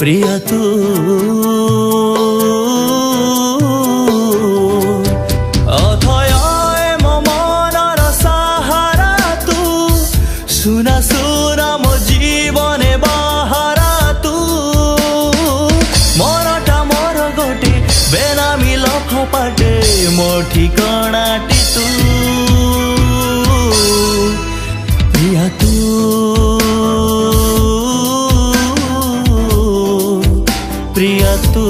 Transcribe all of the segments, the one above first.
प्रिया तू अथय मो मनर सहारा तू सुना सुना मो जीवने बाहारा तू मोरटा मोर गोटे बेनामी लफपाटे मो ठिकणाटी तू प्रिया तू प्रिया तू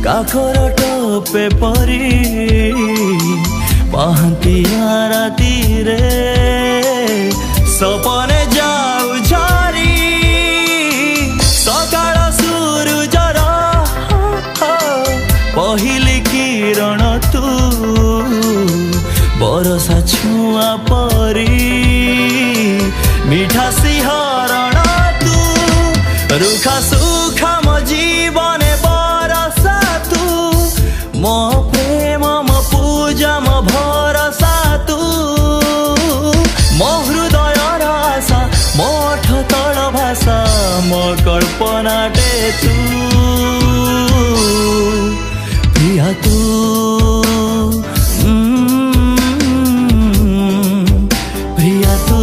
काखर टपे परी पहंतिया राती रे सपने जाऊ झारी सकाळ सूरजर पहिले किरण तू बरसा छुआ परी मीठा सिहरण तू रुखा सुखा मो जीवने मो प्रेम मो पूजा मो भरोसा तू मो हृदय आशा मो ठतल भाषा मो कल्पनाटे तू प्रिया तू प्रिया तू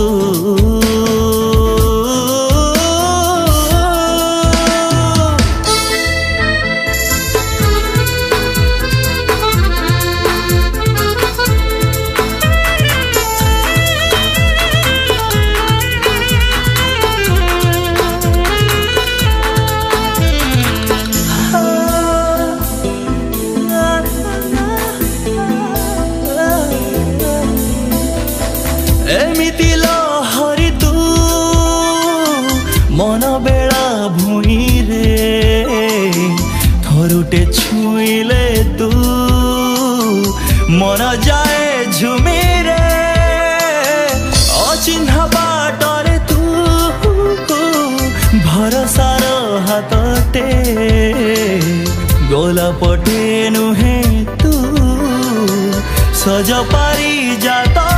एमिति लहरी तू मन बेला भूई रे थरुटे छुईले तू मन जाए झुमी रे अचिन्ह बाटरे तू भरोसार हातटे गोला पटे नुहे तू सज पारी जाता